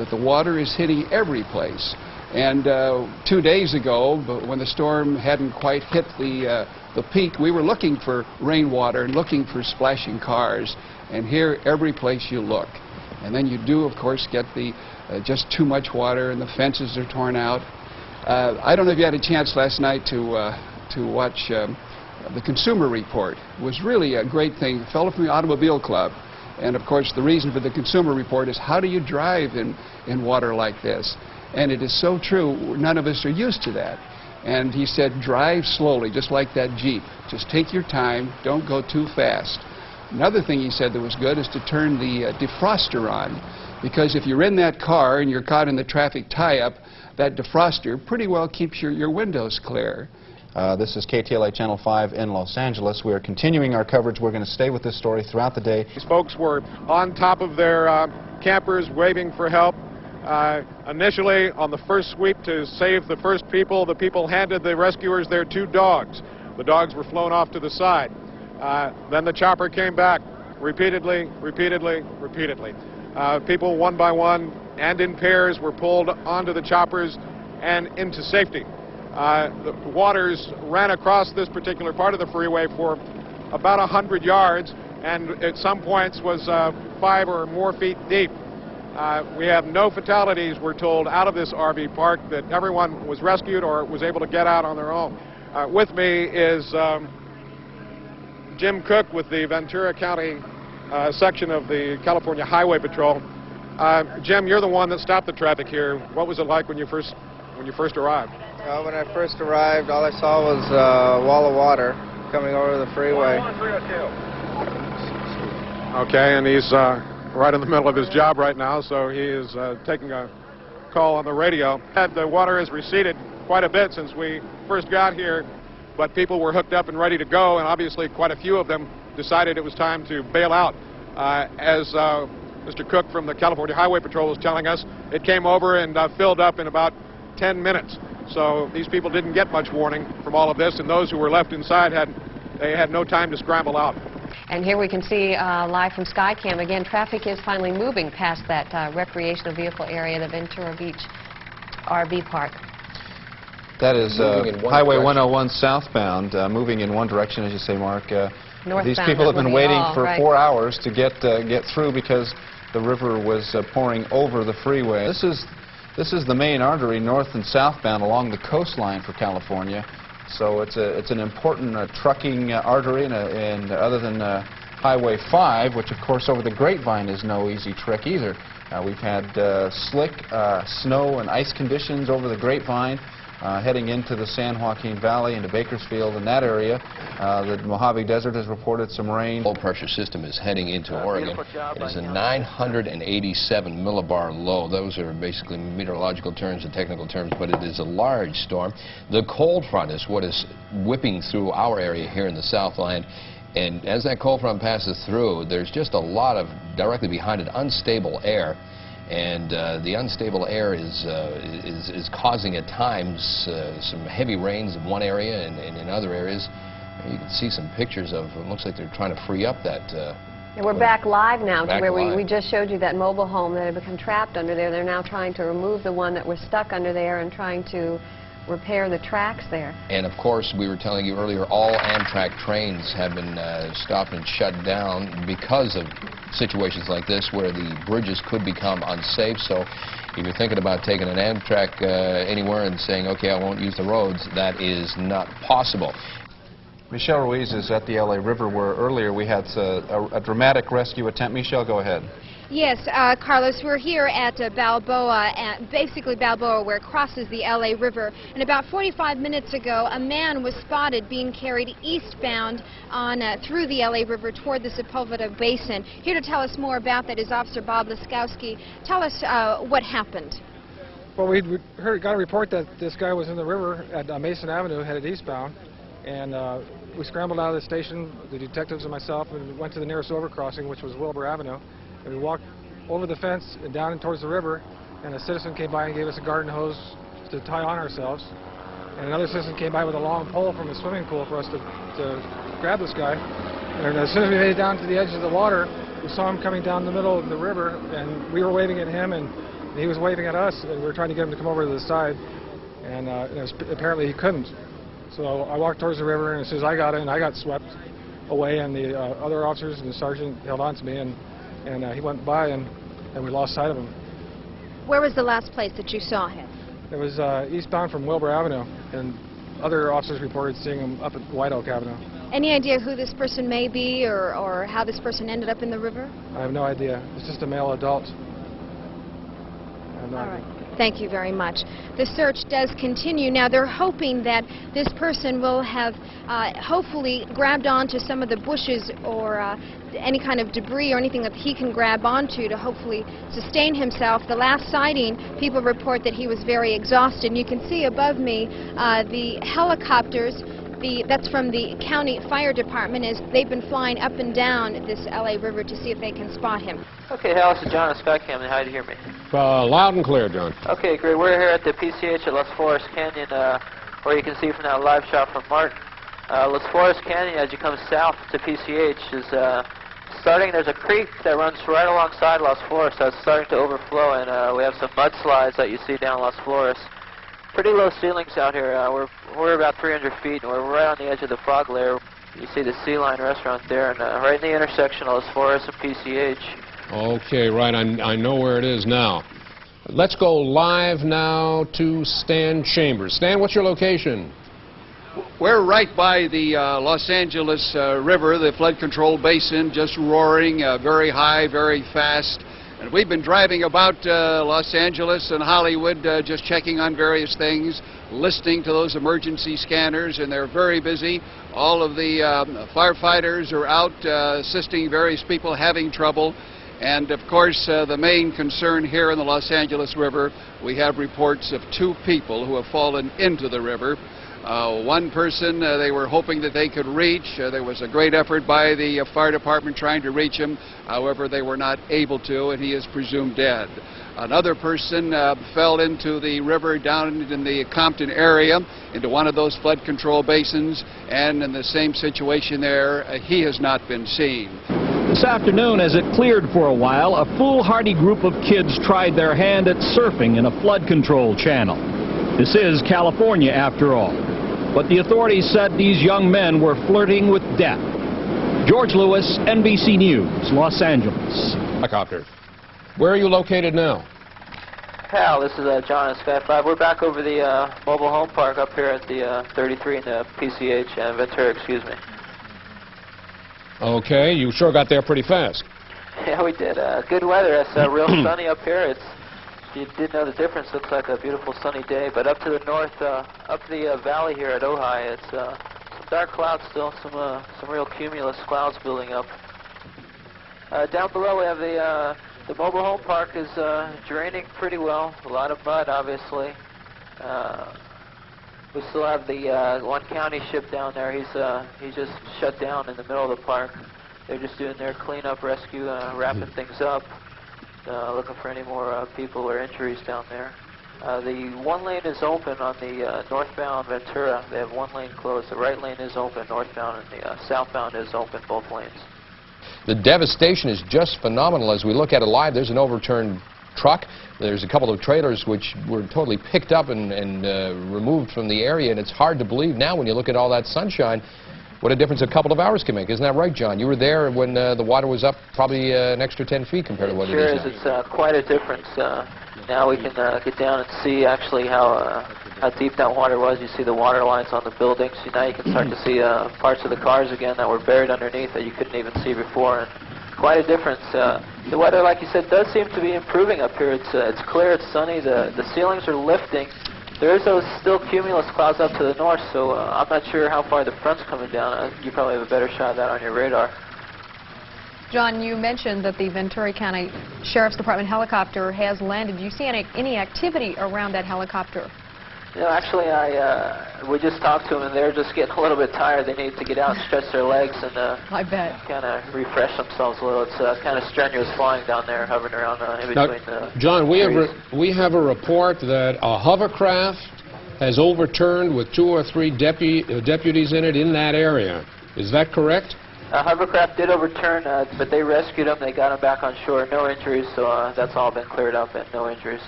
That the water is hitting every place. And 2 days ago, when the storm hadn't quite hit the peak, we were looking for rainwater and looking for splashing cars. And here, every place you look. And then you do, of course, get the just too much water, and the fences are torn out. I don't know if you had a chance last night to watch the Consumer Report. It was really a great thing. A fellow from the Automobile Club. And of course, the reason for the Consumer Report is how do you drive in water like this? And it is so true, none of us are used to that. And he said, drive slowly, just like that Jeep. Just take your time, don't go too fast. Another thing he said that was good is to turn the defroster on. Because if you're in that car and you're caught in the traffic tie-up, that defroster pretty well keeps your windows clear. This is KTLA Channel 5 in Los Angeles. We are continuing our coverage. We're going to stay with this story throughout the day. These folks were on top of their campers waving for help. Initially, on the first sweep to save the first people, the people handed the rescuers their 2 dogs. The dogs were flown off to the side. Then the chopper came back repeatedly. People one by one and in pairs were pulled onto the choppers and into safety. The waters ran across this particular part of the freeway for about 100 yards, and at some points was 5 or more feet deep. We have no fatalities, we're told, out of this RV park, that everyone was rescued or was able to get out on their own. With me is Jim Cook with the Ventura County section of the California Highway Patrol. Jim, you're the one that stopped the traffic here. What was it like when you first arrived? When I first arrived, all I saw was a wall of water coming over the freeway. Okay, and he's right in the middle of his job right now, so he is taking a call on the radio. The water has receded quite a bit since we first got here, but people were hooked up and ready to go, and obviously quite a few of them decided it was time to bail out. As Mr. Cook from the California Highway Patrol was telling us, it came over and filled up in about 10 minutes. So these people didn't get much warning from all of this, and those who were left inside had no time to scramble out. And here we can see live from Skycam again, traffic is finally moving past that recreational vehicle area, the Ventura Beach RV park. That is Highway 101 southbound, moving in one direction, as you say, Mark. These people have been waiting for 4 hours to get through because the river was pouring over the freeway. This is the main artery north and southbound along the coastline for California. So it's an important trucking artery, and other than Highway 5, which of course over the Grapevine is no easy trick either. We've had slick snow and ice conditions over the Grapevine, heading into the San Joaquin Valley, into Bakersfield and that area. The Mojave Desert has reported some rain. Low pressure system is heading into Oregon. It is a 987 millibar low. Those are basically meteorological terms and technical terms, but it is a large storm. The cold front is what is whipping through our area here in the Southland. And as that cold front passes through, there's just a lot of, directly behind it, unstable air. And the unstable air is causing at times some heavy rains in one area, and in other areas you can see some pictures of, it looks like they're trying to free up that. And we're back live now to where we just showed you that mobile home that had become trapped under there. They're now trying to remove the one that was stuck under there and trying to repair the tracks there. And of course, we were telling you earlier, all Amtrak trains have been stopped and shut down because of situations like this where the bridges could become unsafe. So if you're thinking about taking an Amtrak anywhere and saying, okay, I won't use the roads, that is not possible. Michelle Ruiz is at the LA River, where earlier we had a dramatic rescue attempt. Michelle, go ahead. Yes, Carlos, we're here at Balboa, basically Balboa, where it crosses the LA River. And about 45 minutes ago, a man was spotted being carried eastbound through the LA River toward the Sepulveda Basin. Here to tell us more about that is Officer Bob Laskowski. Tell us what happened. Well, we got a report that this guy was in the river at Mason Avenue, headed eastbound. And we scrambled out of the station, the detectives and myself, and went to the nearest overcrossing, which was Wilbur Avenue. And we walked over the fence and down towards the river, and a citizen came by and gave us a garden hose to tie on ourselves. And another citizen came by with a long pole from the swimming pool for us to grab this guy. And as soon as we made it down to the edge of the water, we saw him coming down the middle of the river, and we were waving at him, and He was waving at us, and we were trying to get him to come over to the side, and apparently he couldn't. So I walked towards the river, and as soon as I got in, I got swept away, and the other officers and the sergeant held on to me, and he went by, and we lost sight of him. Where was the last place that you saw him? It was eastbound from Wilbur Avenue, and other officers reported seeing him up at White Oak Avenue. Any idea who this person may be or how this person ended up in the river? I have no idea. It's just a male adult. All right. Thank you very much. The search does continue. Now, they're hoping that this person will have hopefully grabbed onto some of the bushes or any kind of debris or anything that he can grab onto to hopefully sustain himself. The last sighting, people report that he was very exhausted. And you can see above me the helicopters. That's from the county fire department, as they've been flying up and down this LA River to see if they can spot him. Okay, Hal, this is John at Skycam. How do you hear me? Loud and clear, John. Okay, great. We're here at the PCH at Las Flores Canyon, where you can see from that live shot from Martin. Las Flores Canyon, as you come south to PCH, is starting. There's a creek that runs right alongside Las Flores that's starting to overflow, and we have some mudslides that you see down Las Flores. Pretty low ceilings out here. We're about 300 feet, and we're right on the edge of the fog layer. You see the Sea Line restaurant there, and right in the intersection of Las Flores and PCH. Okay, right. I know where it is now. Let's go live now to Stan Chambers. Stan, what's your location? We're right by the Los Angeles River, the flood control basin, just roaring, very high, very fast. And we've been driving about Los Angeles and Hollywood, just checking on various things, listening to those emergency scanners, and they're very busy. All of the firefighters are out assisting various people having trouble. And of course, the main concern here in the Los Angeles River, we have reports of 2 people who have fallen into the river. One person they were hoping that they could reach. There was a great effort by the fire department trying to reach him. However, they were not able to, and he is presumed dead. Another person fell into the river down in the Compton area, into one of those flood control basins, and in the same situation there, he has not been seen. This afternoon, as it cleared for a while, a foolhardy group of kids tried their hand at surfing in a flood control channel. This is California, after all. But the authorities said these young men were flirting with death. George Lewis, NBC News, Los Angeles. Helicopter. Where are you located now? Hal, this is John at Sky 5. We're back over the mobile home park up here at the 33 in the PCH, Ventura, excuse me. Okay, you sure got there pretty fast. Yeah, we did. Good weather. It's real sunny up here. You did know the difference. Looks like a beautiful sunny day. But up to the north, up the valley here at Ojai, it's some dark clouds still, some real cumulus clouds building up. Down below we have the mobile home park is draining pretty well. A lot of mud, obviously. We still have the one county ship down there. He's just shut down in the middle of the park. They're just doing their cleanup, rescue, wrapping things up. Looking for any more people or injuries down there. The one lane is open on the northbound Ventura. They have one lane closed. The right lane is open northbound, and the southbound is open, both lanes. The devastation is just phenomenal. As we look at it live, there's an overturned truck. There's a couple of trailers which were totally picked up and removed from the area, and it's hard to believe now when you look at all that sunshine what a difference a couple of hours can make. Isn't that right, John? You were there when the water was up probably an extra 10 feet compared to what it is now. Sure is. It's quite a difference. Now we can get down and see actually how deep that water was. You see the water lines on the buildings. Now you can start to see parts of the cars again that were buried underneath that you couldn't even see before. And quite a difference. The weather, like you said, does seem to be improving up here. It's clear, it's sunny. The ceilings are lifting. There is those still cumulus clouds up to the north, so I'm not sure how far the front's coming down. You probably have a better shot of that on your radar. John, you mentioned that the Ventura County Sheriff's Department helicopter has landed. Do you see any activity around that helicopter? You know, actually, we just talked to them, and they're just getting a little bit tired. They need to get out and stretch their legs and I bet. Kind of refresh themselves a little. It's kind of strenuous flying down there, hovering around in between the John, we have a report that a hovercraft has overturned with 2 or 3 deputies in it in that area. Is that correct? Hovercraft did overturn, but they rescued him. They got him back on shore. No injuries, so that's all been cleared up and no injuries.